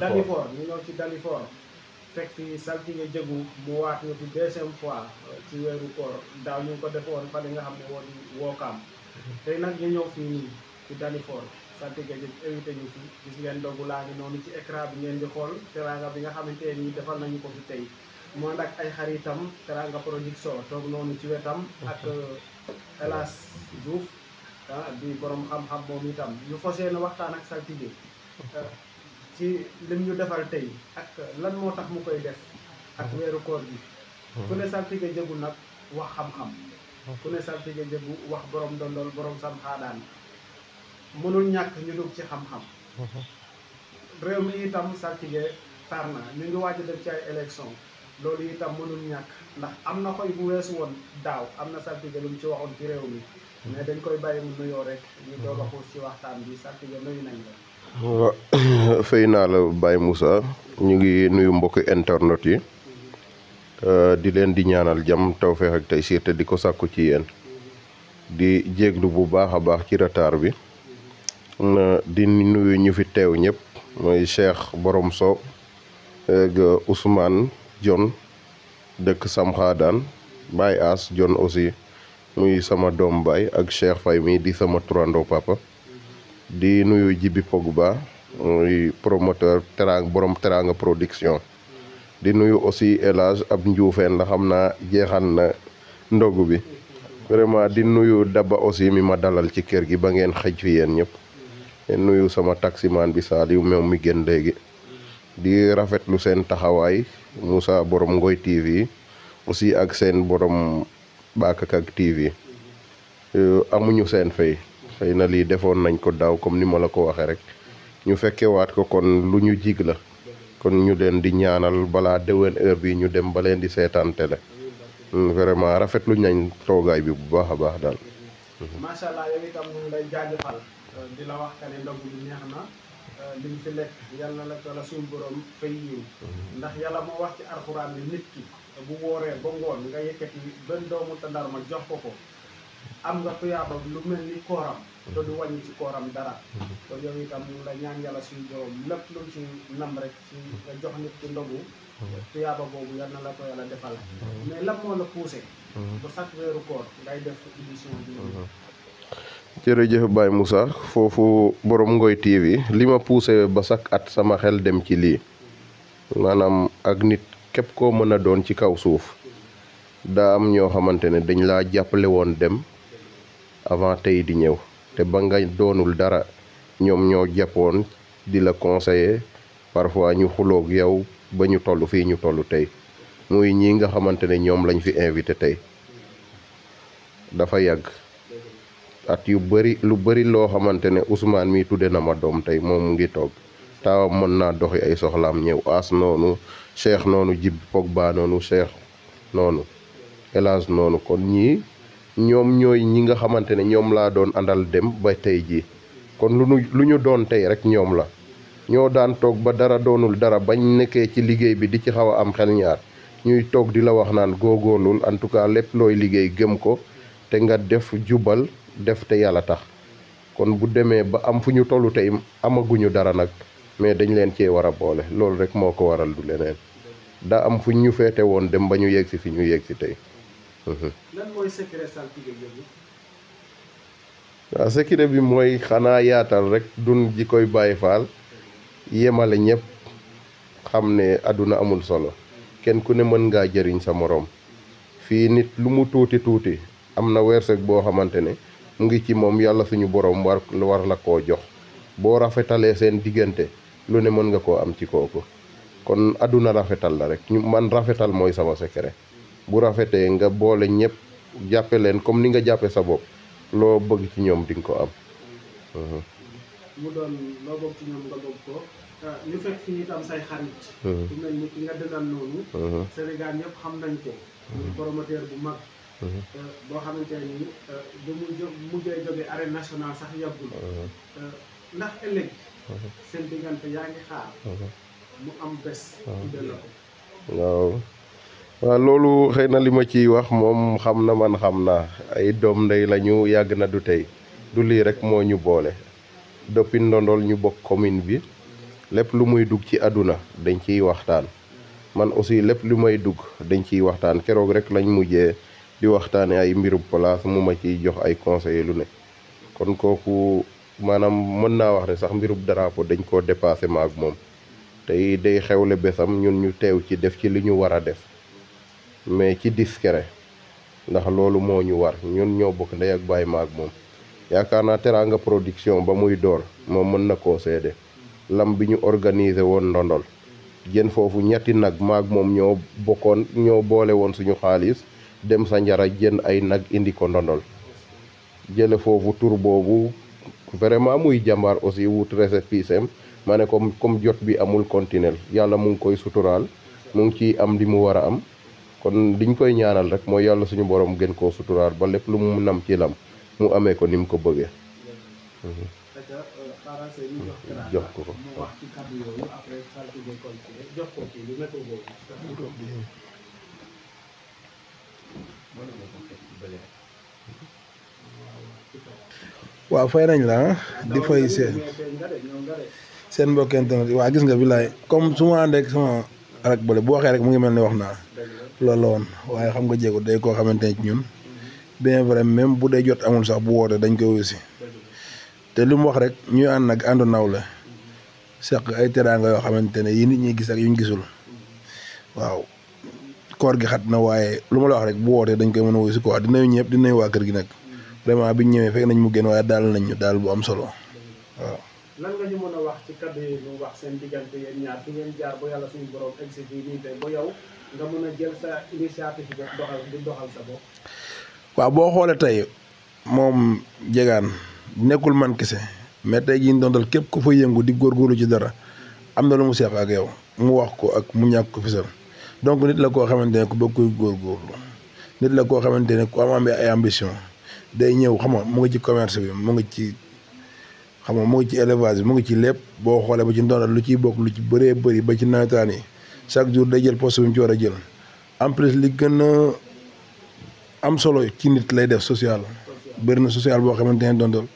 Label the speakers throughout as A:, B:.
A: Dalifor ñu ñëw ci Dalifor fekk fi saltige jëgu mu waat ñu fi deuxième fois ci weeru koor daaw ñu ko defoon fa li nga xam ne woo di wookaam tey nag ñu ñëw fii nii ci Dalifor saltige jëg invité ñu fi gis ngeen ndogu laa ngi noonu ci écran bi ngeen di xool teranga bi nga xamante nii defal nañu ko fi tey mu ànd ak ay xaritam teranga production toog noonu ci wetam ak Elas Diouf di borom xam-xam moom itam ñu fas yéene waxtaan ak saltige ci lim ñu defal tey ak lan moo tax mu koy def ak weeru koor gi ku ne saltige jëgu nag wax xam-xam ku ne saltige jëgu wax borom dondol borom sam xaadaan mënul ñàkk ñu dugg ci xam-xam réew mi itam saltige tar na ñu ngi waaj a def ci ay élection loolu itam mënul ñàkk ndax am na xoy bu weesu woon daaw am na saltige lu mu ci waxoon ci réew mi mais dañ koy bàyyi mu nuyoo rek ñu doog a xuus ci waxtaan bi saltige nuyu nañ la.
B: waaw fay naa la Baye Moussa ñu ngi nuyu mbokki internet yi di leen di ñaanal jàmm tawfeex ak tey te di ko sàkku ci yéen di jéglu bu baax a baax ci retard bi di nuyu ñu fi teew ñëpp mooy Cheikh Borom So ak Ousmane John dëkk Samxaadaan Baye As John aussi muy sama doom baay ak Cheikh Faye mi di sama turandoo papa di nuyu Jibi Pogba muy promoteur borom teranga production di nuyu aussi Elage ab Njuufeen la xam naa jeexal na ndogu bi vraiment di nuyu Daba aussi mi ma dalal ci kër gi ba ngeen xëj fi yéen ñëpp nuyu sama taximan bi Saliou moom mi gën léegi di rafetlu seen taxawaay Moussa borom Ngoy TV aussi ak seen borom Bakakak TV amuñu seen fay xëy na lii defoon nañ ko daaw comme ni ma la ko waxee rek ñu fekkewaat ko kon lu ñu jig la kon ñu leen di ñaanal balaa déwén heure bi ñu dem ba leen di seetaan télé vraiment rafetlu nañ toogaay bi bu baax a baax daal.
A: macha allah yow itam ñu ngi lay jaajëfal di la wax que ne ndogu bi neex na liñ fi lekk yàlla la la suñu borom fay yiw ndax yàlla moo wax ci alxuraan bi nit ki bu wooree ba ngoon nga yëkkati benn doomu tàndarma jox ko am nga tuyaaba lu mel ni kooram te du wàññi ci kooram dara kon yow itam ñu la ñaan yàlla suñu borom lépp lu ci nam rek ci nga jox nit ki ndogu tuyaaba boobu yal na la ko yàlla defal mais lan moo la poussé ba chaque weeru koor ngay def édition bi
B: jërëjëf Baye Moussa foofu borom Ngoy TV li ma poussé ba chaque at sama xel dem ci lii maanaam ak nit képp koo mën a doon ci kaw suuf daa am ñoo xamante ne dañ laa jàppale woon dem avant tey di ñëw te ba nga doonul dara ñoom ñoo jàppoon di la conseiller parfois ñu xuloog yow ba ñu toll fii ñu toll tey muy ñi nga xamante ne ñoom lañ fi invité tey dafa yàgg at yu bëri lu bëri loo xamante ne Ousmane mi tudde na ma doom tey moom mu ngi toog taawam mën naa doxi ay soxlaam ñëw As noonu Cheikh noonu Jib Pogba noonu Cheikh noonu Elage noonu kon ñii ñoom ñooy ñi nga xamante ne ñoom laa doon àndal dem ba tey jii kon lu ñu doon tey rek ñoom la ñoo daan toog ba dara doonul dara bañ nekkee ci liggéey bi di ci xaw a am xel ñaar ñuy toog di la wax naan góorgóorlul en tout cas lépp looy liggéey gëm ko te nga def jubal def te yàlla tax kon bu demee ba am fu ñu tollu tey amaguñu dara nag mais dañ leen cee war a boole loolu rek moo ko waral du leneen daa am fu ñu feete woon dem ba ñu yegg si fi ñu yegg si tey.
A: lan mooy secret saltige bi.
B: waaw secret bi mooy xanaa yaatal rek dun ji koy bàyyi faal yemale ñëpp xam ne àdduna amul solo kenn ku ne mën ngaa jëriñ sa moroom fii nit lu mu tuuti tuuti am na wërsëg boo xamante ne mu ngi ci moom yàlla suñu borom war la koo jox boo rafetalee seen diggante lu ne mën nga koo am ci kooku kon àdduna rafetal la rek man rafetal mooy sama secret bu rafetee nga boole ñëpp jàppe leen comme ni nga jàppe sa bopp loo bëgg ci ñoom di nga ko am.
A: mu doon loo bëgg ci ñoom nga bëgg ko ñu fekk fi itam say xarit. ku mel ni ki nga dënal noonu. Sénégal ñëpp xam nañ ko. muy promoteur bu mag. boo xamante ni bu mu mujjee jóge arène nationale sax yàggul. ndax ëllëg. seen diggante yaa ngi xaar. mu am bés. tuddee la ko.
B: waaw loolu xëy na li ma ciy wax moom xam na man xam naa ay doom ndey lañu yàgg na du tey du lii rek moo ñu boole depuis ndondol ñu bokk commune bi lépp lu muy dugg ci àdduna dañ ciy waxtaan man aussi lépp lu may dugg dañ ciy waxtaan keroog rek lañ mujjee di waxtaane ay mbirub place mu ma ciy jox ay conseillers lu ne kon kooku maanaam mën naa wax ne sax mbirub drapeau dañ koo dépassé ma ak moom tey day xewle bésam ñun ñu teew ci def ci li ñu war a def mais ci discret ndax loolu moo ñu war ñun ñoo bokk ndey ak baay ma ak moom yaakaar naa Teranga Production ba muy door moom mën na koo seede lam bi ñu organiser woon ndondol jën foofu ñetti nag maag moom ñoo boole woon suñu xaalis dem sa njara jën ay nag indi ko ndondol jële foofu tur boobu vraiment muy jàmbaar aussi wut récépissé ma ne comme jot bi amul continuel yàlla mu ngi koy suturaal mu ngi ciy am li mu war a am kon liñ koy ñaanal rek mooy yàlla suñu borom gën koo suturaal ba lépp lu mu nam ci lam mu amee ko ni mu ko bëggee. jox ko ko
C: waaw fay nañ la di fay seen mbokk internet waa gis nga bilaay comme su ma àndee ak sama rek boole bu waxee rek mu ngi mel ni wax naa loolu la woon waaye xam nga jéego day koo xamante ne ci ñun bien vrai même bu dee jot amul sax bu woote dañ koy wusi te li mu wax rek ñuy ànd nag àndu naw la seq ay teraanga yoo xamante ne yi nit ñi gis ak yuñ gisul waaw koor gi xat na waaye lu ma la wax rek bu wootee dañ koy mën a wusi quoi dinañu ñëpp dinañ waa kër gi nag vraiment biñ ñëwee fekk nañ mu génn waaye daal nañ ñu daal bu am solo waaw.
A: lan nga ñu mën a wax ci kàddu yi ñu wax seen diggante yéen ñaar fi ngeen jaar ba yàlla suñu borom egg si fii nii tey ba yow nga mën a jël sa initiative bopp doxal sa bopp.
C: waaw boo xoolee tey moom Diegane nekkul man kese mais tey jii ndondol képp ku fa yëngu di góorgóorlu ci dara am na lu mu seex ak yow mu wax ko ak mu ñàkk ko fisal donc nit la koo xamante ne ku bëgg koy góorgóorlu nit la koo xamante ne ku am ay ambition day ñëw xam nga mu ngi ci commerce bi mu ngi ci xam nga mu ngi ci élevage bi mu ngi ci lépp boo xoolee ba ci ndondol lu ciy bokk lu ci bëree bëri ba ci nawetaan yi chaque jour day jël poste bi mu ci war a jël en plus li gën a am solo ci nit lay def social bëri na social boo xamante ne ndondol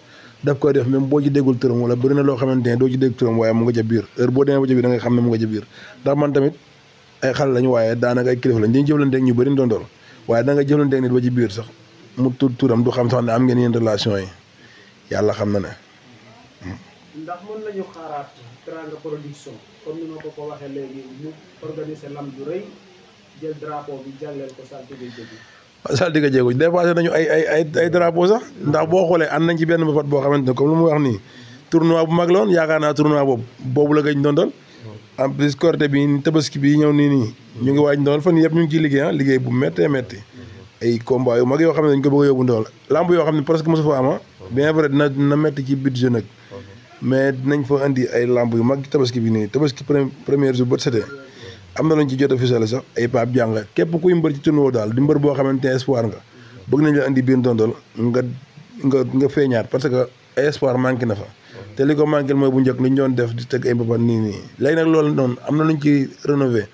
C: daf koy def même boo ci déggul turam wala bëri na loo xamante ne doo ci dégg turam waaye mu nga ca biir heure boo demee ba ca biir da nga xam ne mu nga ca biir ndax man tamit ay xale lañu waaye daanaka ay kilifa lañ dañuy jëflanteeg ñu bëri ndondol waaye da nga jëflanteeg nit ba ci biir sax mu turam du xam sax ne am ngeen yeen relation yi yàlla xam na ne.
A: ndax mën nañu xaaraat Teranga Production comme ni ma ko waxee léegi mu organiser lam ju rëy jël drapeau bi jàlleel ko Saltigué Jéego.
C: Saltigué Jéego dépassé nañu ay drapeau sax ndax boo xoolee ànd nañ ci benn mbapat boo xamante ne comme lu mu wax nii tournoi bu mag la woon yaakaar naa tournoi boobu la gañ ndondol en plus Korité bi tabaski bi ñëw nii ñu ngi waaj ndondol fan yëpp ñu ngi ciy liggéey liggéey bu méttee métti ay combat yu mag yoo xam ne dañ ko bëgg a yóbbu ndondol lamb yoo xam ne presque mosu fa ama bien vrai dina métti ci budget nag mais dinañ fa indi ay lamb yu mag tabaski bi nii tabaski première jour bët setee am na lañ ci jot a fisale sax ay Pape Dianga képp kuy mbër ci tournoi daal di mbër boo xamante ne espoir nga bëgg nañ la indi biir ndondol nga feeñaat parce que ay espoir manqué na fa te li ko manqué mooy bu njëkk li ñu doon def di teg ay mbapat nii léegi nag loolu noonu am na luñ ci rénové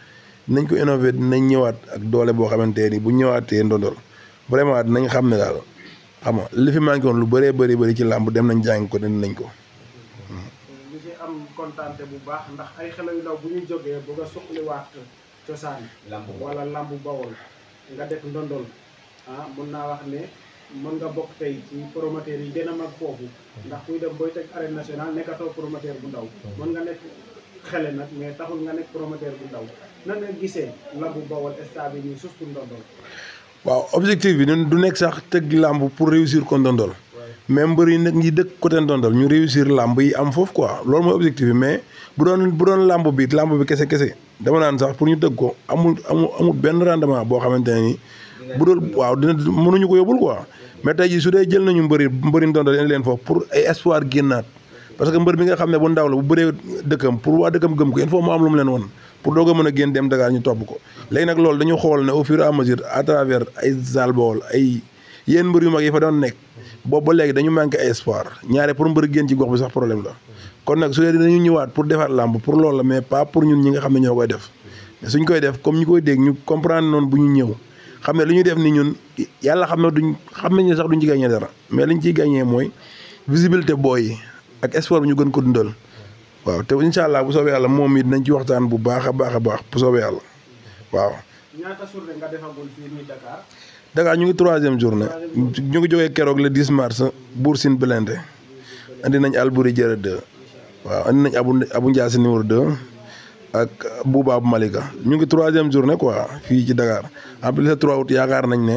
C: dinañ ko innové dinañ ñëwaat ak doole boo xamante ni bu ñëwaatee ndondol vraiment dinañ xam ne daal xam nga li fi manqué woon lu bëree bëri ci làmb dem nañ jàng ko dindi nañ ko.
A: ñu ci am kontaante bu baax ndax ay xale yu ndaw bu ñu jógee bëgg a suqaliwaat cosaan wala lambu Bawol nga def ndondol mën naa wax ne mën nga bokk tey ci promoteur yi gën a mag foofu ndax kuy dem booy teg arène nationale nekkatoo promoteur bu ndaw mën nga nekk xele nag mais taxul nga nekk promoteur bu ndaw nan nga gisee lambu Bawol stade bi nii surtout ndondol.
C: waaw objectif bi du nekk sax tëgg làmb pour réussir ko ndondol mais mbër yi nag ñi dëkk côté ndondol ñu réussir làmb yi am foofu quoi loolu mooy objectif bi mais bu doon làmb bi kese dama naan sax pour ñu tëgg ko amul benn rendement boo xamante ne ni bu doon waaw mënuñu ko yóbbul quoi mais tey jii su dee jël nañu mbëri ndondol indi leen foofu pour ay espoir génnaat parce que mbër bi nga xam ne bu ndaw la bu bëree dëkkam pour waa dëkkam gëm ko il faut mu am lu mu leen woon pour doog a mën a génn dem Dakar ñu topp ko léegi nag loolu dañu xool ne au fur et à mesure à travers ay Zal Baol ay yéen mbër yu mag yi fa doon nekk boobu ba léegi dañu manqué ay espoir ñaare pour mbër génn ci gox bi sax problème la kon nag su dee dañu ñëwaat pour defaat làmb pour loolu la mais pas pour ñun ñi nga xam ne ñoo koy def mais suñ koy def comme ñu koy dégg ñu comprendre noonu bu ñu ñëw xam ne li ñuy def ni ñun yàlla xam nañ ne sax duñ ci gagné dara mais liñ ciy gagné mooy visibilité booy yi ak espoir bi ñu gën ko dundal waaw te incha allah bu soobee yàlla moom it nañ ci waxtaan bu baax a baax a baax bu soobee yàlla waaw.
A: ñaata journée nga defagul fii nii Dakar.
C: Dakar ñu ngi 3e journée ñu ngi jógee keroog le 10 mars Bour Sine Blindé andi nañ Albouri Jërë 2 waaw andi nañ Abu Ndiasse numéro 2 ak Bouba bu Malika ñu ngi 3e journée quoi fii ci Dakar en plus le 3 août yaakaar nañ ne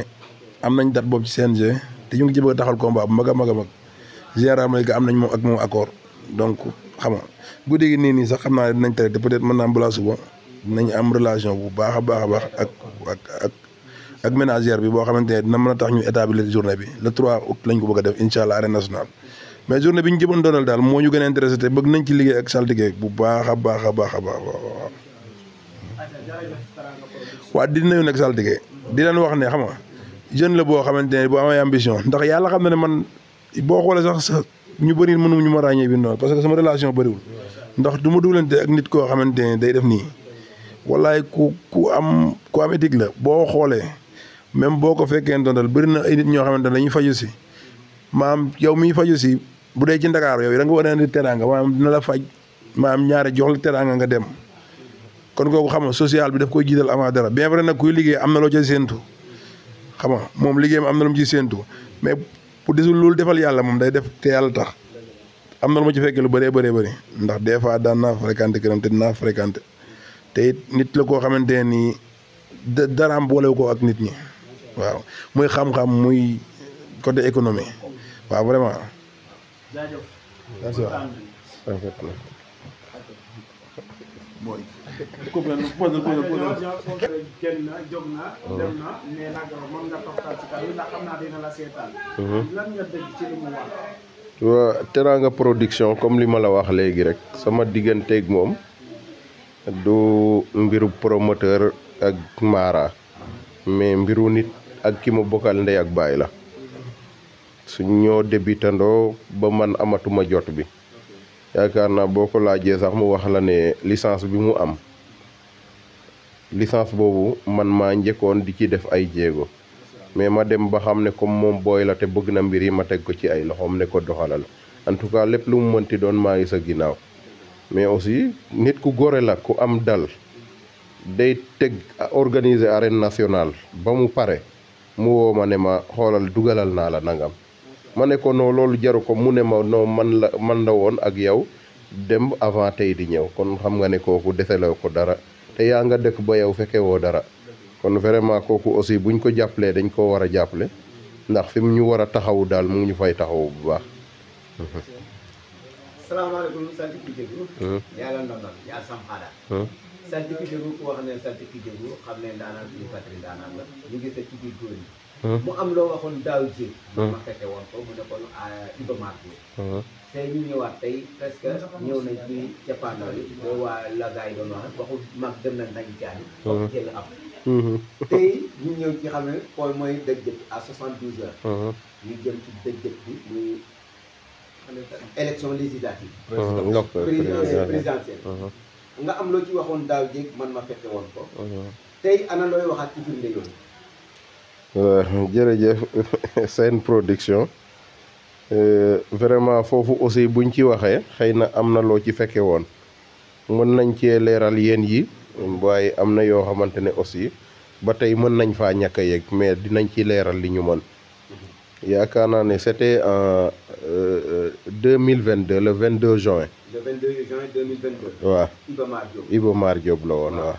C: am nañ date boobu ci CNG te ñu ngi ci bëgg a taxal combat bu mag a mag a mag Général Malika am nañ moom ak moom accord donc xam nga guddi gi nii sax xam naa dinañ traité peut-être mën naa am balaa suba dinañ am relation bu baax a baax a baax ak ménagère bi boo xamante ne dina mën a tax ñu établir journée bi le 3 août lañ ko bëgg a def incha allah arène nationale mais journée bi ñu jëmoon doonal daal moo ñu gën a intéressé te bëgg nañ ci liggéey ak saltige bu baax a baax a baax a baax waaw. waa di nuyu nag saltige di leen wax ne xam nga jeune la boo xamante ne boo amee ambition ndax yàlla xam na ne man boo xoolee sax ñu bëri mënuñu ma ràññee bi noonu parce que sama relation bëriwul ndax du ma dugalante ak nit koo xamante ne day def nii wallaay ku am éthique la boo xoolee. même boo ko fekkee ndondal bëri na ay nit ñoo xamante ne dañuy faju si maam yow miy faju si bu dee ci Ndakaaru yow da nga war a indi teraanga maam dina la faj maam ñaare jox la teraanga nga dem kon kooku xam nga social bi daf koy jiital avant dara bien vrai nag kuy liggéey am na loo ca séentu xam nga moom liggéeyam am na lu mu ciy séentu mais bu desul loolu defal yàlla moom day def te yàlla tax am na lu ma ci fekkee lu bëree bëri ndax des fois daan naa fréquenté këram te dinaa fréquenté te it nit la koo xamante ne nii daraam boolewu ko ak nit ñi. waaw muy xam-xam muy côté économie waaw vraiment.
A: jaajëf.
C: merci waay. mooy.
A: génn na jóg na. dem na mais nag mën nga toxtal ci kàddu ndax xam naa dina la seetaan. lan nga dégg ci li mu wax.
B: waa Teranga Production comme li ma la wax léegi rek sama digganteeg moom du mbiru promoteur ak Mara mais mbiru nit. ak ki ma bokkal ndey ak baay la suñ ñoo débutandoo ba man amatuma jot bi yaakaar naa boo ko laajee sax mu wax la ne licence bi mu am licence boobu man maa njëkkoon di ci def ay jéego mais ma dem ba xam ne comme moom booy la te bëgg na mbir yi ma teg ko ci ay loxoom ne ko doxalal en tout cas lépp lu mu mënti doon maa ngi sa ginnaaw mais aussi nit ku gore la ku am dal day teg organiser arène nationale ba mu pare mu woo ma ne ma xoolal dugalal naa la nangam ma ne ko non loolu jaru ko mu ne ma non man la woon ak yow dem avant tey di ñëw kon xam nga ne kooku deseloo ko dara te yaa nga dëkk ba yow fekke woo dara kon vraiment kooku aussi buñ ko jàppalee dañ ko war a jàppale ndax fi mu ñu war a taxawu daal mu ngi ñu fay taxawu bu baax.
D: salaamaaleykum saltiki jégu yàlla ndondon yaa sam xaada saltiki jégu ku wax ne saltiki jégu xam ne ndaanaan suñu fàttali ndaanaan la ñu gis ci biir góor yi mu am loo waxoon daaw jéeg ma fekke woon ko mu ne kon Iba Mar Diop tey ñu ñëwaat tey presque ñëw nañ ci cappaandaw yi boo waa la gars yi doon wax waxul mag dem nañ nañ jaani foofu jël am tey ñu ñëw ci xam ne koy mooy dëj-dëj à 72 heures ñu jëm ci dëj-dëj bi muy élection législative présidentielle nga am loo ci waxoon daaw jéeg man ma fekke woon ko tey ana looy waxaat ci firnde yooyu
B: jërëjëf Sen Production vraiment foofu aussi buñ ci waxee xëy na am na loo ci fekke woon mën nañ cee leeral yéen yi waaye am na yoo xamante ne aussi ba tey mën nañ faa ñàkk a yegg mais dinañ ci leeral li ñu mën yaakaar naa ne c'était en 2022 le 22 juin.
D: le 22 juin 2022.
B: waaw
D: Iba Mar Diop.
B: Iba Mar Diop la woon waaw.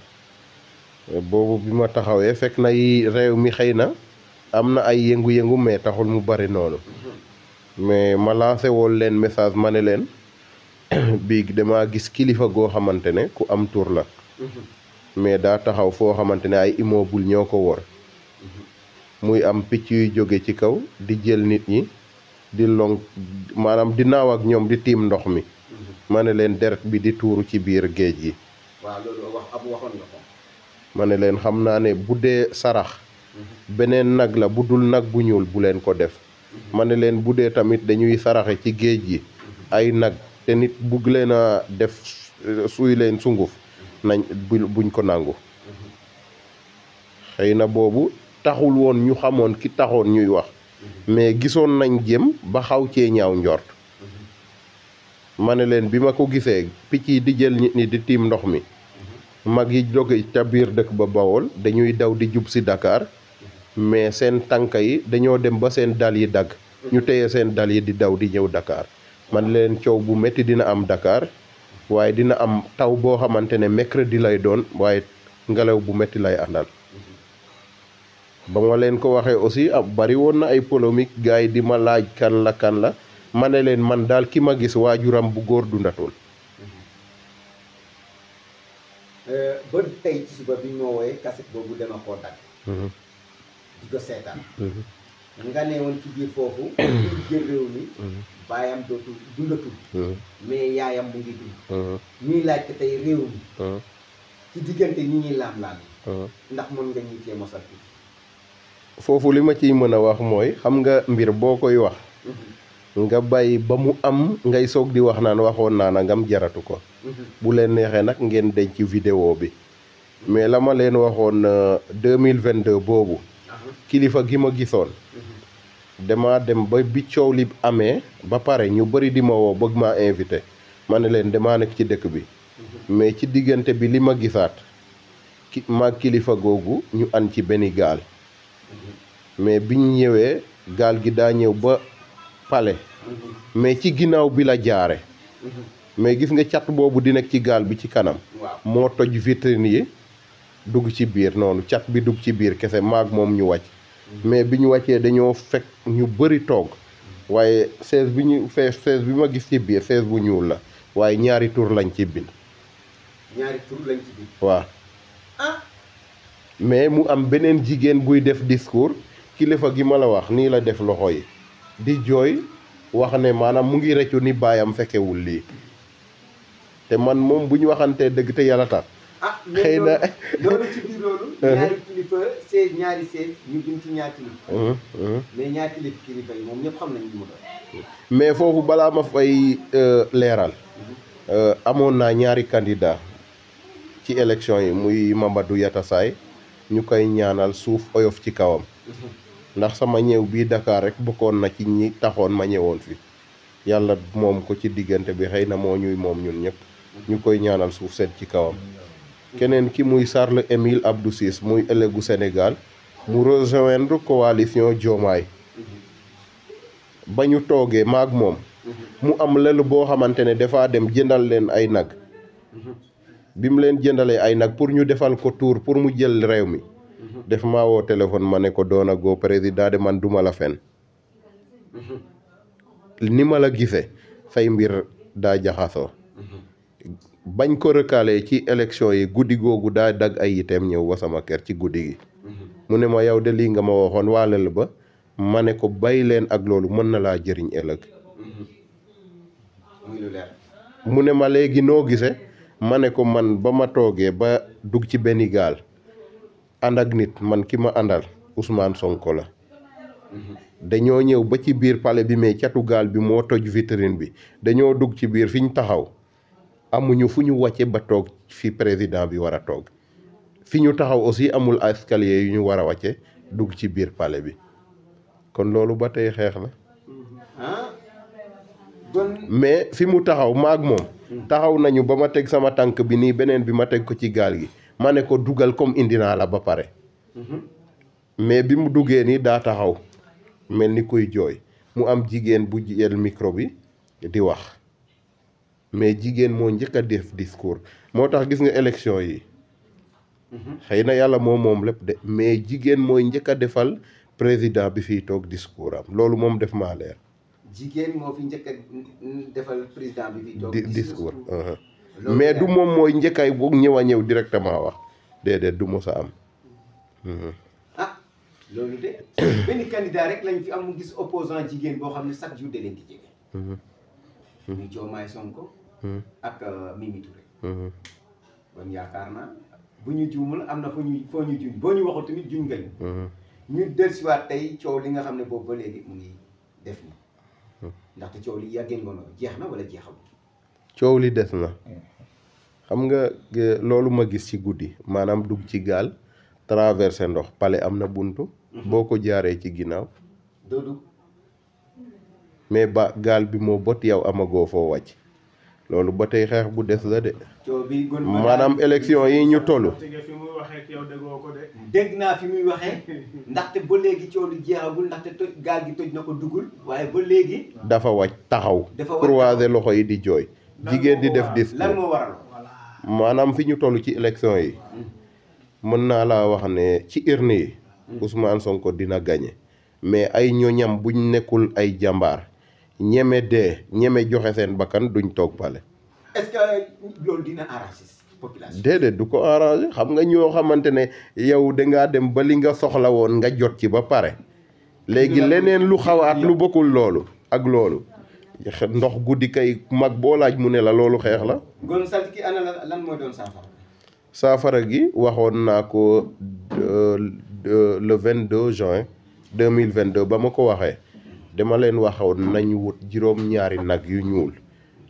B: boobu bi ma taxawee fekk na réew mi xëy na am na ay yëngu-yëngu mais taxul mu bari noonu mais ma lancé woon leen message ma ne leen bii damaa gis kilifa goo xamante ne ku am tur la mais daa taxaw foo xamante ne ay immeuble ñoo ko wër muy am picc yuy jóge ci kaw di jël nit ñi di long maanaam di naaw ak ñoom di tiim ndox mi ma ne leen deret bi di tuuru ci biir géej gi.
D: waaw loolu waxoon nga ko.
B: ma ne leen xam naa ne bu dee sarax beneen nag la bu dul nag bu ñuul bu leen ko def. ma ne leen bu dee tamit dañuy saraxe ci géej gi ay nag te nit bugg leen a def suy leen sunguf nañ buñ ko nangu. xëy na boobu taxul woon ñu xamoon ki taxoon ñuy wax mais gisoon nañ jëm ba xaw cee ñaaw njort. ma ne leen bi ma ko gisee picc yi di jël nit ñi di tiim ndox mi mag yi jóge ca biir dëkk ba Bawol dañuy daw di jub si Dakar mais seen tànk yi dañoo dem ba seen dal yi dagg ñu téye seen dal yi di daw di ñëw Dakar. man leen coow bu métti dina am Dakar waaye dina am taw boo xamante ne mercredi lay doon waaye ngelaw bu métti lay àndal. ba ma leen ko waxee aussi bari woon na ay polémique gars yi di ma laaj kan la ma ne leen man daal ki ma gis waajuram bu góor dundatul.
D: ba tey ci suba bi ñoo wooyee cassette boobu dama koo dagg. di ko seetaan. nga ne woon ci biir foofu. pour jël réew mi. baayam dootul dundatul. mais yaayam mu ngi dund. ñuy laajte tey réew mi. ci diggante ñi ñuy laam-laam. ndax mën nga ñu cee mosal tuuti.
B: foofu li ma ciy mën a wax mooy xam nga mbir boo koy wax. nga bàyyi ba mu am ngay soog di wax naan waxoon naa nangam jaratu ko. bu leen neexee nag ngeen denc vidéo bi. mais la ma leen waxoon 2022 boobu. kilifa gi ma gisoon. dama dem ba bi coow li amee ba pare ñu bëri di ma woo bëgg maa invité ma ne leen damaa nekk ci dëkk bi. mais ci diggante bi li ma gisaat maag kilifa googu ñu an ci benn gaal. mais biñ ñëwee gaal gi daa ñëw ba pale mais ci ginnaaw bi la jaare mais gis nga cat boobu di nekk ci gaal bi ci kanam moo toj vitrine yi dugg ci biir noonu cat bi dugg ci biir kese maag moom ñu wàcc mais bi ñu wàccee dañoo fekk ñu bëri toog waaye chaise bi ma gis ci biir chaise bu ñuul la waaye ñaari tur lañ ci bind. waaw mais mu am beneen jigéen buy def discours kilifa gi ma la wax nii la def loxo yi di jooy wax ne maanaam mu ngi rëccu ni baayam fekkewul lii te man moom bu ñu waxantee dëgg te yàlla tax. xëy na
D: loolu ci biir loolu. ñaari kilifa ñaari seet ñu jëm ci ñaari kilifa. mais ñaari kilifa yi moom ñëpp xam nañu li mu doon.
B: mais foofu balaa ma fay leeral. amoon naa ñaari candidat ci élection yi muy Mamadou Yatassay ñu koy ñaanal suuf oyof ci kawam. ndax sama ñëw bii Dakar rek bokkoon na ci ñi taxoon ma ñëwoon fi yàlla moom ko ci diggante bi xëy na moo ñuy moom ñun ñëpp ñu koy ñaanal suuf sedd ci kawam. keneen ki muy Charles Émile Abdou Ciss muy ëllëgu Sénégal mu rejoindre coalition Diomaye ba ñu toogee maag moom mu am lël boo xamante ne dafaa dem jëndal leen ay nag bi mu leen jëndalee ay nag pour ñu defal ko tour pour mu jël réew mi def maa woo téléphone ma ne ko doon a goo président de man duma la fen ni ma la gisee say mbir daa jaxasoo bañ ko recalé ci élection yi guddi googu daa dagg ay yiteem ñëw ba sama kër ci guddi gi mu ne ma yow de lii nga ma waxoon waalal ba ma ne ko bàyyi leen ak loolu mën na laa jëriñ ëllëg mu ne ma léegi noo gisee ma ne ko man ba ma toogee ba dugg ci benn gaal ànd ak nit man ki ma àndal Ousmane Sonko la dañoo ñëw ba ci biir palais bi mais catu gaal bi moo toj vitrine bi dañoo dugg ci biir fi ñu taxaw amuñu fu ñu wàcce ba toog fi président bi war a toog fi ñu taxaw aussi amul escalier yu ñu war a wàcce dugg ci biir palais bi kon loolu ba tey xeex la mais fi mu taxaw maag moom taxaw nañu ba ma teg sama tànk bi nii beneen bi ma teg ko ci gaal gi ma ne ko dugal comme indi naa la ba pare mais bi mu duggee nii daa taxaw mel ni kuy jooy mu am jigéen bu jël micro bi di wax mais jigéen moo njëkk a def discours moo tax gis nga élection yi xëy na yàlla moom lépp de mais jigéen mooy njëkk a defal président bi fiy toog discours am loolu moom def maa leer.
D: jigéen moo fi njëkk a defal président bi fiy toog
B: discours mais du moom mooy njëkkaay boog ñëw directement wax déedéet du mos a am.
D: loolu de benn candidat rek lañ fi am mu gis opposant jigéen boo xam ne chaque jour da leen di jege. muy Diomaye Sonko ak Mimi Touré kon yaakaar naa bu ñu juumul am na foo ñu juñ boo ñu waxul tamit juñ ngañu ñu dellusiwaat tey coow li nga xam ne boobu ba léegi mu ngi def na ndaxte coow li yàggee ngoon jeex na wala jeexam
B: coow li des na xam nga loolu ma gis ci guddi maanaam dugg ci gaal traversé ndox pale am na buntu boo ko jaaree ci ginnaaw
D: doo dugg
B: mais ba gaal bi moo bot yow amagoo foo wàcc loolu ba tey xeex bu des la de maanaam élection yi ñu toll
D: dégg naa fi muy waxee ndaxte ba léegi coow li jeexagul ndaxte gaal gi toj na ko duggul waaye ba léegi
B: dafa wàcc taxaw croiser loxo yi di jooy jigéen di def discours
D: lan moo waral
B: maanaam fi ñu toll ci élection yi mën naa laa wax ne ci urne yi Ousmane Sonko dina gagné mais ay ñoñam buñ nekkul ay jàmbaar ñeme dee ñeme joxe seen bakkan duñ toog pale.
D: est-ce que loolu dina arranger population.
B: déedéet du ko arranger xam nga ñoo xamante ne yow dangaa dem ba li nga soxla woon nga jot ci ba pare léegi leneen lu xawaat lu bokkul loolu ak loolu ndox guddi kay mag boo laaj mu ne la loolu xeex la.
D: gon salt ki ana lan mooy doon saafara.
B: saafara gi waxoon naa ko le 22 juin 2022 ba ma ko waxee dama leen waxoon nañ wut juróom-ñaari nag yu ñuul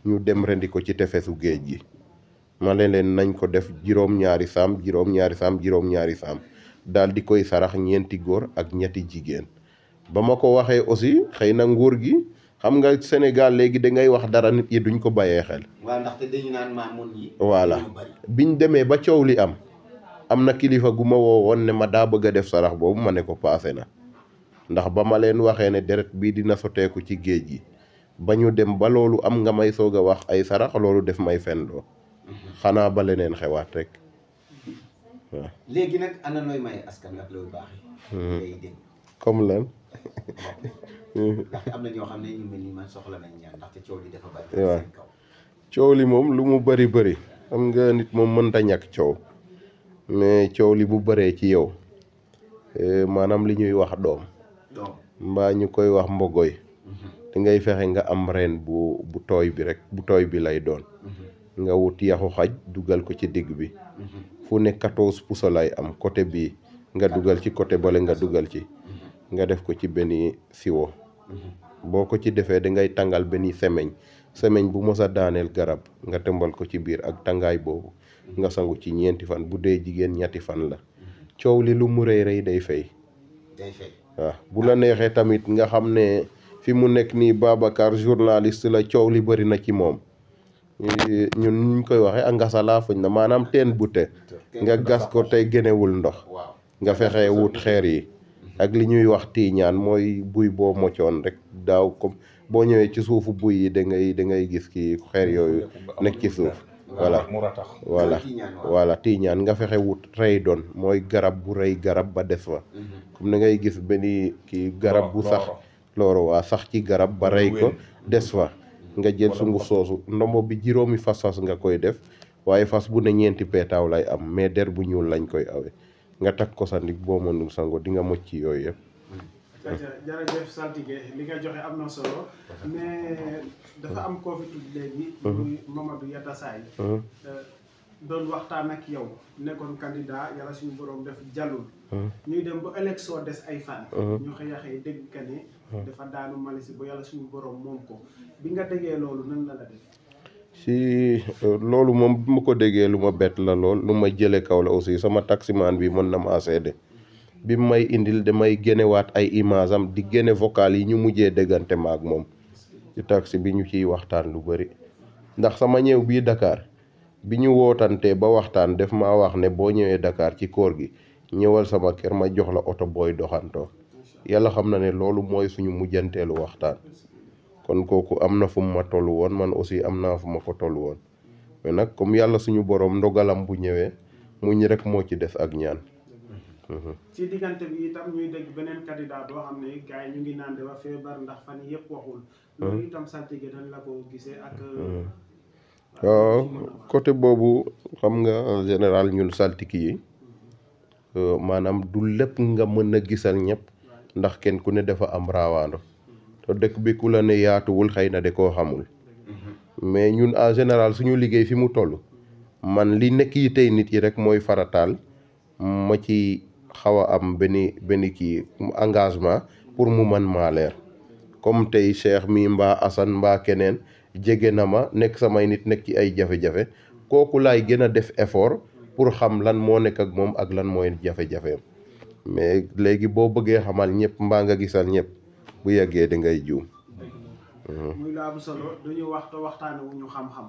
B: ñu dem rendi ko ci tefesu géej gi ma leen nañ ko def juróom-ñaari saam daal di koy sarax ñeenti góor ak ñetti jigéen ba ma ko waxee aussi xëy na nguur gi xam nga Sénégal léegi da ngay wax dara nit yi duñ ko bàyyee xel.
D: waaw ndaxte dañu naan maamoon yi.
B: voilà biñ demee ba coow li am na kilifa gu ma woo woon ne ma daa bëgg a def sarax boobu ma ne ko paase na ndax ba ma leen waxee ne deret bii dina soteeku ci géej gi ba ñu dem ba loolu am nga may soog a wax ay sarax loolu def may fenloo xanaa ba leneen xewaat rek waaw.
D: léegi nag ana nooy may askan wi ak loolu baaxee. ngay dégg
B: comme lan.
D: ndaxte am na ñoo xam ne ñu mel ni man soxla nañ ñaan ndaxte coow li dafa bari.
B: waaw coow li moom lu mu bari xam nga nit moom mënta ñàkk coow mais coow li bu bëree ci yow maanaam li ñuy wax doom mbaa ñu koy wax mbogoy da ngay fexe nga am reen bu tooy bi rek bu tooy bi lay doon nga wut yaxu xaj dugal ko ci digg bi fu ne 14 pouces lay am côté bii nga dugal ci côté bale nga dugal ci nga def ko ci benn siwo boo ko ci defee da ngay tàngal benn semeñ bu mos a daaneel garab nga tëmbal ko ci biir ak tàngaay boobu nga sangu ci ñeenti fan bu dee jigéen ñetti fan la coow li lu mu rëy day fay waaw bu la neexee tamit nga xam ne fi mu nekk nii Babacar journaliste la coow li bëri na ci moom ñun ñu koy waxee a ngasalaa fuñ na maanaam teen bu te nga gas ko tey génnewul ndox nga fexe wut xeer yi ak li ñuy wax tiiñaan mooy buy boo moccoon rek daaw comme boo ñëwee ci suufu buy yi da ngay gis ki xeer yooyu nekk ci suuf voilà tiiñaan nga fexe wut rey doon mooy garab bu rëy garab ba des fa comme da ngay gis benn kii garab bu sax looro waa sax ci garab ba rey ko des fa nga jël sunguf soosu ndombo bi juróomi fas nga koy def waaye fas bu ne ñeenti peetaaw lay am mais der bu ñuul lañ koy awe nga takk ko sa ndig boo mënul sango di nga mocc ci yooyu yëpp.
A: jërëjëf saltige li nga joxe am na solo mais dafa am koo fi tudd léegi muy Mamadou Yatassaye doon waxtaan ak yow nekkoon candidat yàlla suñu borom def jàllul ñuy dem ba élection des ay fan ñu xëy dégg ka ne dafa daanu Malaisie ba yàlla suñu borom moom ko bi nga déggee loolu nan la def
B: si loolu moom bi ma ko déggee lu ma bett la lool lu ma jële kaw la aussi sama taximaan bi mën na maa seede bi may indil damay génnewaat ay image am di génne vocal yi ñu mujjee déggante ma ak moom ci taxi bi ñu ciy waxtaan lu bëri ndax sama ñëw bii Dakar bi ñu wootantee ba waxtaan def maa wax ne boo ñëwee Dakar ci koor gi ñëwal sama kër ma jox la oto booy doxantoo yàlla xam na ne loolu mooy suñu mujjanteelu waxtaan kon kooku am na fu mu ma toll woon man aussi am naa fu ma ko toll woon mais nag comme yàlla suñu borom ndogalam bu ñëwee muñ rek moo ci des ak ñaan.
A: ci diggante bi itam ñuy dégg beneen candidat boo xam ne gars yi ñu ngi naan dafa feebar ndax fan yëpp waxul. loolu itam saltige dañ la ko gisee ak.
B: waaw côté boobu xam nga en général ñun saltige yi maanaam du lépp nga mën a gisal ñëpp ndax kenn ku ne dafa am raawaando te dëkk bi ku la ne yaatuwul xëy na de koo xamul mais ñun en général suñu liggéey fi mu toll man li nekk yi tey nit yi rek mooy farataal ma ci xaw a am benn kii engagement pour mu man maa leer comme tey Cheikh mi mbaa Assane mbaa keneen jege na ma nekk samay nit nekk ci ay jafe-jafe kooku laay gën a def effort pour xam lan moo nekk ak moom ak lan mooy jafe-jafeem mais léegi boo bëggee xamal ñëpp mbaa nga gisal ñëpp bu yeggee di ngay juum.
A: muy lu am solo duñu waxtaane wu ñu xam-xam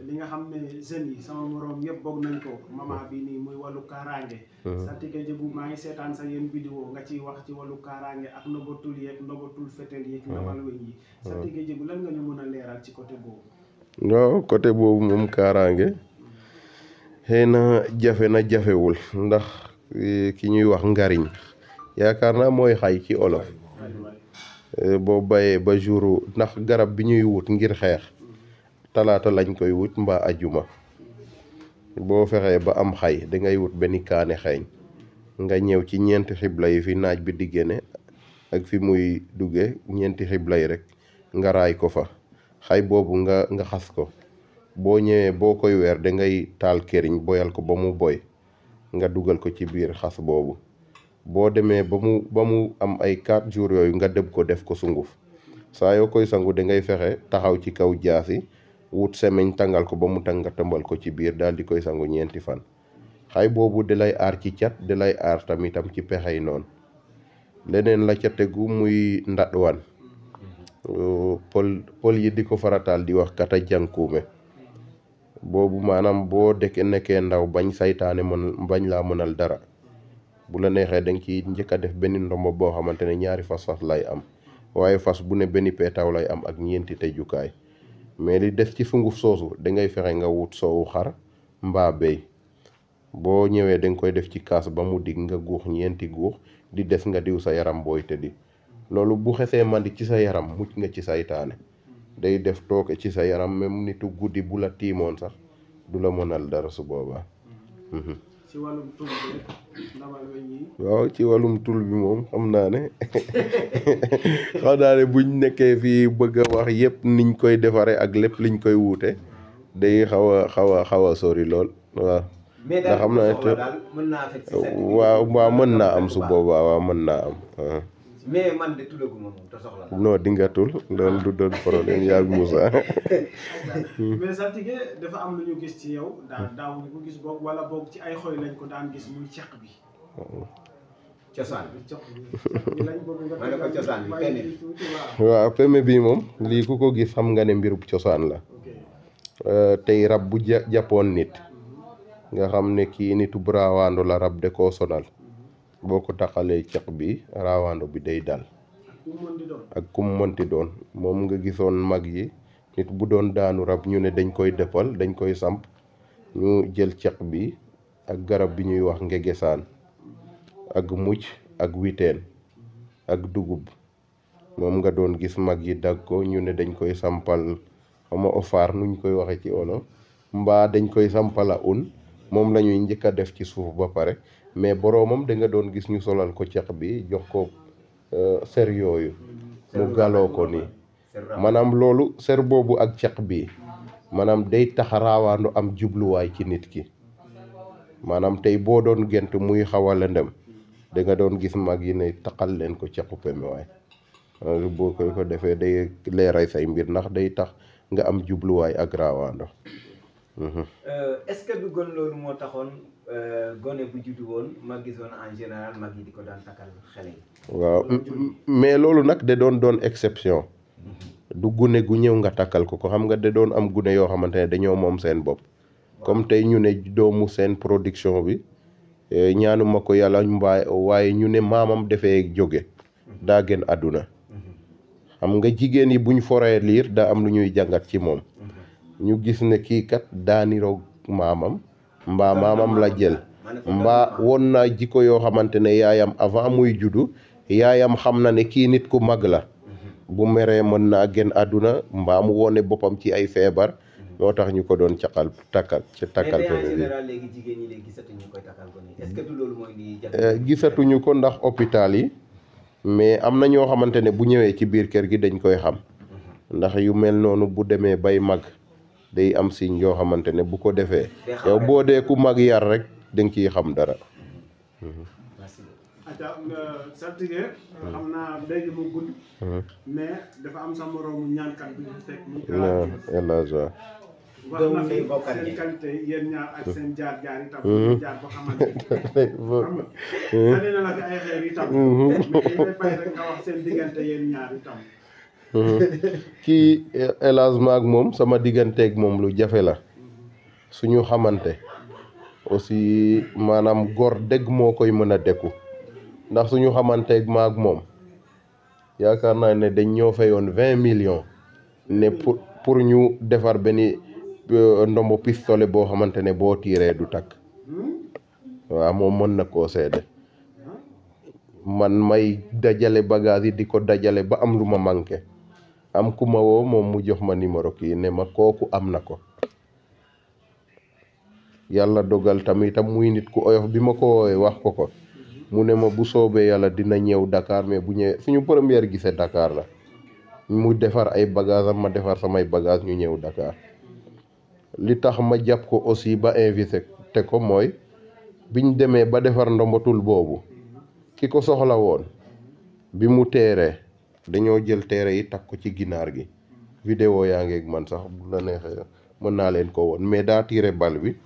A: li nga xam ne jeunes yi sama moroom yëpp bokk nañ ko mama bi nii muy wàllu kaaraange saltige jëbu maa ngi seetaan sa yéen vidéo nga ciy wax ci wàllu kaaraange ak nobatul yeeg nobatul fetel yeeg nobal weñ yi saltige jëbu lan nga ñu mën a leeral ci côté boobu.
B: waaw côté boobu moom kaaraange xëy na jafewul ndax ki ñuy wax ngariñ yaakaar naa mooy xay ci olof boo bayee ba jour ndax garab bi ñuy wut ngir xeex talaata lañ koy wut mbaa ajuma boo fexee ba am xay dangay wut benn kaane xeeñ nga ñëw ci ñeenti xibla yi fi naaj bi di génne ak fi muy dugge ñeenti xibla yi rek nga raay ko fa xay boobu nga xas ko boo ñëwee boo koy weer dangay taal këriñ boyal ko ba mu boy nga dugal ko ci biir xas boobu boo demee ba mu am ay 4 jours yooyu nga dëbb ko def ko sunguf saa yoo koy sangu dangay fexe taxaw ci kaw jaasi wut semeñ tàngal ko ba mu tàng nga tëmbal ko ci biir daal di koy sangu 4 fan xay boobu da lay aar ci cat da lay aar tamitam ci pexey noonu leneen la ca tegu muy ndadwan pol yi di ko farataal di wax kata jànkuume boobu maanaam boo nekkee ndaw bañ saytaane bañ laa mënal dara bu la neexee danga ci njëkk a def benn ndombo boo xamante ne 2 fas lay am waaye fas bu ne benn peetaaw lay am ak 4 tëjukaay mais li des ci sunguf soosu dangay fexe nga wut soowu xar mbaa béy boo ñëwee danga koy def ci kaas ba mu dig nga guux 4 guux di des nga diw sa yaram booy tëddi loolu bu xesee mandi ci sa yaram mucc nga ci saytaane day def tooke ci sa yaram même nitu guddi bu la tiimoon sax du la mënal dara su boobaa.
A: ci wàllum tul bi ndawal weñ yi.
B: waaw ci wàllum tul bi moom xam naa ne buñ nekkee fii bëgg a wax yëpp niñ koy defaree ak lépp liñ koy wuute day xaw a sori lool waaw.
D: mais daal xam naa
B: waaw mën naa am su boobaa waaw mën naa am.
D: mais man de tulaguma moom te soxla la.
B: non di nga tul loolu du doon problème yaag Moussa.
A: mais saltige dafa am lu ñu gis ci yow daaw ñu ko gis boog wala boog ci ay xoy lañ ko daan gis muy ceq bi.
D: cosaan bi
A: lañ bëgg nga.
D: ma ne ko cosaan bi peme bi.
B: waaw peme bi moom lii ku ko gis xam nga ne mbirub cosaan la. tey rab bu jàppoon nit nga xam ne kii nitu braawaando la rab de koo sonal. boo ko taxalee ceq bi raawando bi day dal ak kum mënti doon moom nga gisoon mag yi nit bu doon daanu rab ñu ne dañ koy dëppal dañ koy samp ñu jël ceq bi ak garab bi ñuy wax ngegesaan ak mucc ak witeen ak dugub moom nga doon gis mag yi dag ko ñu ne dañ koy sampal xama ofaar nuñ koy waxe ci olof mbaa dañ koy sampala moom la ñuy njëkk a def ci suuf ba pare mais boroomam da nga doon gis ñu solal ko ceq bi jox ko ser yooyu mu galoo ko nii maanaam loolu ser boobu ak ceq bi maanaam day tax raawaandu am jubluwaay ci nit ki maanaam tey boo doon gent muy xaw a lëndëm da nga doon gis mag yi ne taxal leen ko cequ peme waay boo ko defee day leeray say mbir ndax day tax nga am jubluwaay ak raawaando.
D: est-ce que du gon loolu moo taxoon gone bu juddu woon ma gisoon en général mag yi di ko daan takkal xale yi.
B: waaw mais loolu nag da doon exception du gune gu ñëw nga takkal ko xam nga da doon am gune yoo xamante ne dañoo moom seen bopp comme tey ñu ne doomu seen production bi ñaanuma ko yàlla waaye ñu ne maamam defee jóge daa gën àdduna xam nga jigéen yi buñ foree liir daa am lu ñuy jàngat ci moom ñu gis ne kii kat daaniroog maamam mbaa maamam la jël mbaa woon naa jikko yoo xamante ne yaayam avant muy juddu yaayam xam na ne kii nit ku mag la bu meree mën naa gën àdduna mbaa mu wone boppam ci ay feebar moo tax ñu ko doon takkal
D: mais en général léegi jigéen ñi léegi gisatuñu koy takkal ko nii est-ce que du loolu mooy ni jafe
B: gisatuñu ko ndax hôpital yi mais am na ñoo xamante ne bu ñëwee ci biir kër gi dañ koy xam ndax yu mel noonu bu demee bay mag day am signe yoo xamante ne bu ko defee yow boo dee ku mag yar rek danga ciy xam dara.
A: aca saltige xam naa léegi mu gudd mais dafa am sa moroomu ñaankat bi ñu fekk mu
B: Elhadj
A: wax na fi seen qualité yéen ñaar ak seen jaar-jaar itam jaar ba xamante xam nga sani na la fi ay xeer itam mais dañ lay bàyyi rek nga wax seen diggante yéen ñaar itam
B: kii Elhadj maag moom sama digganteeg moom lu jafe la suñu xamante aussi maanaam góor dëgg moo koy mën a dekku ndax suñu xamanteeg maag moom yaakaar naa ne dañ ñoo fayoon 20 millions ne pour ñu defar benn ndombo pistolet boo xamante ne boo tiiree du takk waaw moom mën na koo seede man may dajale bagage yi di ko dajale ba am lu ma manqué am ku ma woo moom mu jox ma numéro kii ne ma kooku am na ko yàlla dogal tamitam muy nit ku oyof bi ma ko woowee wax ko mu ne ma bu soobee yàlla dina ñëw Dakar mais bu ñëwee suñu première gisee Dakar la mu defar ay bagage am ma defar samay bagage ñu ñëw Dakar li tax ma jàpp ko aussi ba invité te ko mooy biñ demee ba defar ndombatul boobu ki ko soxla woon bi mu teeree dañoo jël teere yi takk ko ci ginaar gi vidéo yaa ngi ak man sax bu la neexee mën naa leen ko woon mais daa tiire bal bi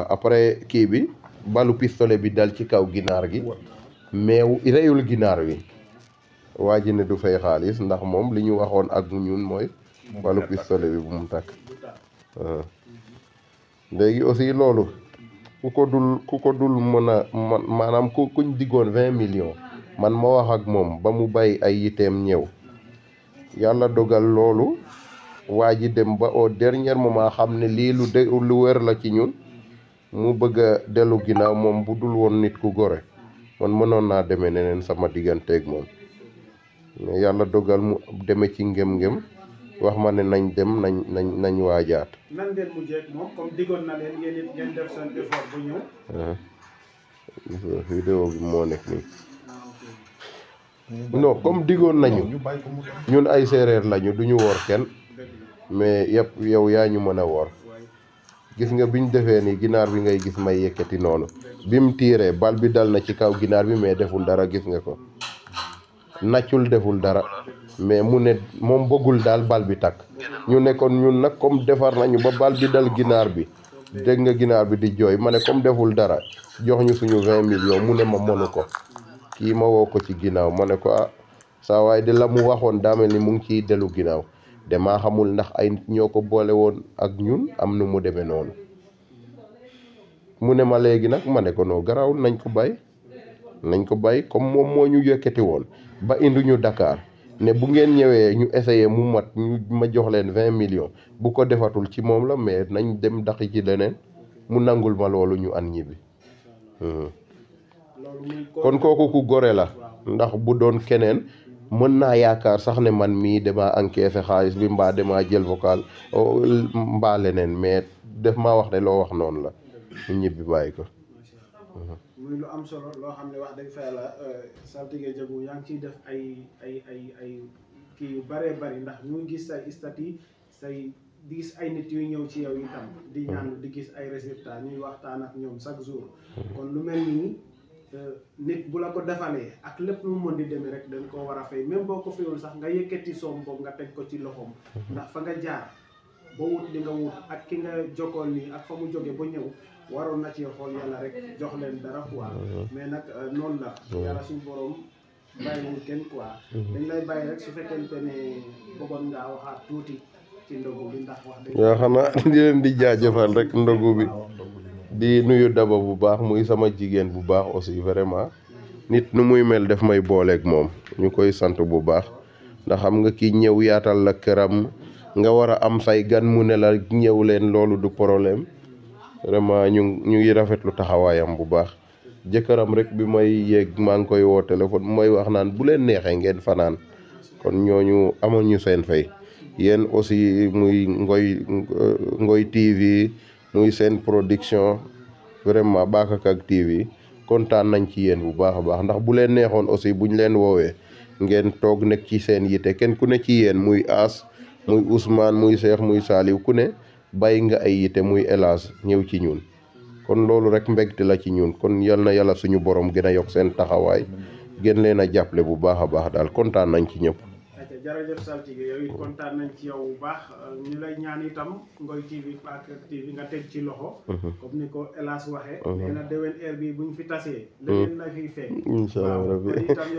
B: après kii bi balu pistolet bi dal ci kaw ginaar gi mais reyul ginaar wi waa ji ne du fay xaalis ndax moom li ñu waxoon ak ñun mooy balu pistolet bi bu mu takk léegi aussi loolu ku ko dul mën a maanaam kuñ diggoon 20 millions man ma wax ak moom ba mu bàyyi ay yiteem ñëw yàlla dogal loolu waa ji dem ba au dernier moment xam ne lii lu wér la ci ñun mu bëgg a dellu ginnaaw moom bu dul woon nit ku gore man mënoon naa demee neneen sama digganteeg moom mais yàlla dogal mu demee ci ngëm-ngëm wax ma ne nañ dem nañ waajaat.
A: nan ngeen mujjee ak moom comme diggoon na leen yéen it ngeen def seen effort bu ñëw.
B: vidéo bi moo nekk nii. non comme diggoon nañu ñun ay séeréer lañu duñu woor kenn mais yëpp yow yaa ñu mën a woor gis nga biñ defee nii ginaar bi ngay gis may yëkkati noonu bim tiiree bal bi dal na ci kaw ginaar bi mais deful dara gis nga ko naccul deful dara mais mu ne moom bëggul daal bal bi takk ñu ne kon ñun nag comme defar nañu ba bal bi dal ginaar bi dégg nga ginaar bi di jooy ma ne comme deful dara jox ñu suñu 20 millions mu ne ma mënu ko kii ma woo ko ci ginnaaw ma ne ko saa waaye de la mu waxoon daa mel ni mu ngi ciy dellu ginnaaw damaa xamul ndax ay nit ñoo ko boole woon ak ñun am nu mu demee noonu mu ne ma léegi nag ma ne ko noo garaawul nañ ko bàyyi comme moom moo ñu yëkkati woon ba indi ñu Dakar ne bu ngeen ñëwee ñu essayé mu mat ma jox leen 20 millions bu ko defatul ci moom la mais nañ dem daqi ci leneen mu nangul ma loolu ñu an ñibbi kon kooku ku gore la ndax bu doon keneen mën naa yaakaar sax ne man mii damaa encaissé xaalis bi mbaa damaa jël vocal mbaa leneen mais def maa wax ne loo wax noonu la ñu ñibbi bàyyi ko.
A: muy lu am solo loo xam ne wax dëgg fa yàlla saltige Jabu yaa ngi ciy def ay kii yu bëree bëri ndax ñu ngi gis say statut say di gis ay nit yu ñëw ci yow itam di ñaan di gis ay résultats ñuy waxtaan ak ñoom chaque jour kon lu mel nii nit bu la ko defalee ak lépp lu mu mën di demee rek dañ koo war a fay même boo ko fayul sax nga yëkkati soom boobu nga teg ko ci loxoom ndax fa nga jaar ba wut li nga wut ak ki nga jokkool nii ak fa mu jóge ba ñëw waroon na ci xool yàlla rek jox leen dara quoi mais nag noonu la yàlla suñu borom bàyyiwul kenn quoi dañ lay bàyyi rek su fekkente ne bëggoon ngaa waxaat tuuti ci ndogu bi ndax wax dëgg
B: waaw xanaa di leen di jaajëfal rek ndogu bi di nuyu Daba bu baax muy sama jigéen bu baax aussi vraiment nit nu muy mel def may booleeg moom ñu koy sant bu baax ndax xam nga ki ñëw yaatal la këram nga war a am say gan mu ne la ñëw leen loolu du problème vraiment ñu ngi rafetlu taxawaayam bu baax jëkkëram rek bi may yéeg maa ngi koy woo téléphone mooy wax naan bu leen neexee ngeen fanaan kon ñooñu amoon ñu seen fay yéen aussi muy Ngoy TV muy seen production vraiment Bakakak TV kontaan nañ ci yéen bu baax a baax ndax bu leen neexoon aussi buñ leen woowee ngeen toog nekk ci seen yite kenn ku ne ci yéen muy As muy Ousmane muy Cheikh muy Saliou ku ne bàyyi nga ay yite muy Elage ñëw ci ñun kon loolu rek mbégte la ci ñun kon yal na yàlla suñu borom gën a yokk seen taxawaay gën leen a jàppale bu baax a baax daal kontaan nañ ci ñëpp.
A: jërëjëf Saltigué yow it kontaan nañ ci yow bu baax ñu lay ñaan itam Ngoy TV Pak TV nga teg ci loxo. comme ni ko Elage waxee. nee na déwén heure bi buñ fi tasee. leneen la fiy fekk.
B: incha allah rabbi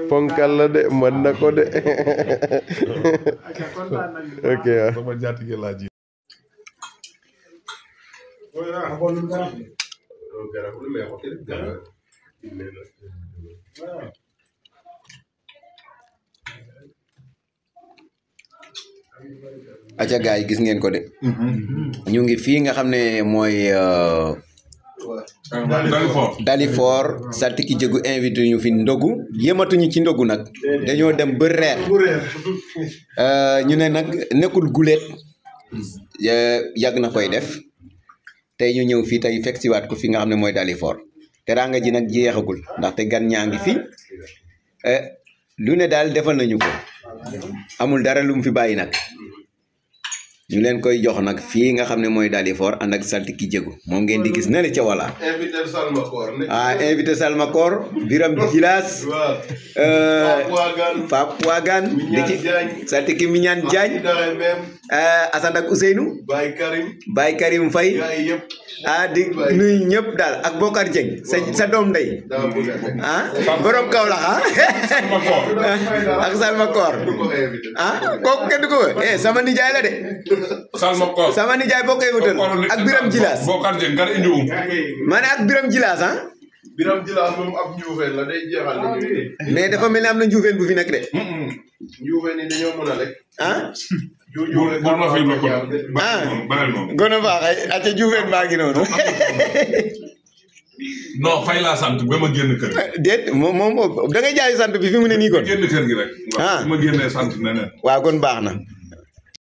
B: ponkal la de mën na ko de.
A: kontaan nañ
B: ok
C: sama jaatige laa ji.
D: acca gars yi gis ngeen ko de ñu ngi fii nga xam ne mooy Dalifort Saltiki Jéegu invité ñu fi ndogu yematuñu ci ndogu nag dañoo dem ba reer ñu ne nag nekkul guleet yàgg na koy def tey ñu ñëw fii tey fekk siwaat ko fi nga xam ne mooy Dalifort teraanga ji nag jeexagul ndaxte gan ñaa ngi fi lu ne daal defal nañu ko amul dara lu mu fi bàyyi nag ñu leen koy jox nag fii nga xam ne mooy Dalifort ànd ak Saltiki Jéegu moom ngeen di gis na le ca wala invité Salmakor Biram Jilas Pape Wagan di ci Saltiki Mignane Diagne Assane ak Ousseynou Baye Karim Faye di nuyu ñëpp daal ak Bokar Dieng sa doom ndey borom Kaolack ak Salmakor kooku kenn du ko sama nijaay la de sama nijaay boo koy wutal ak Biram Jilas ma ne ak Biram Jilas
B: Biram Jilas moom ab njuufeen la day jeexal la
D: mais dafa mel ni am na njuufeen bu fi nekk de
B: njuufeen yi dañoo mën a rek
D: gën a baax ay acca juufeen baa ngi noonu
C: non fay laa sant ba ma génn kër gi
D: déet moom da ngay jaay sant bi fi mu ne nii kon
C: génn kër gi rek ma génnee sant neneen
D: waaw kon baax na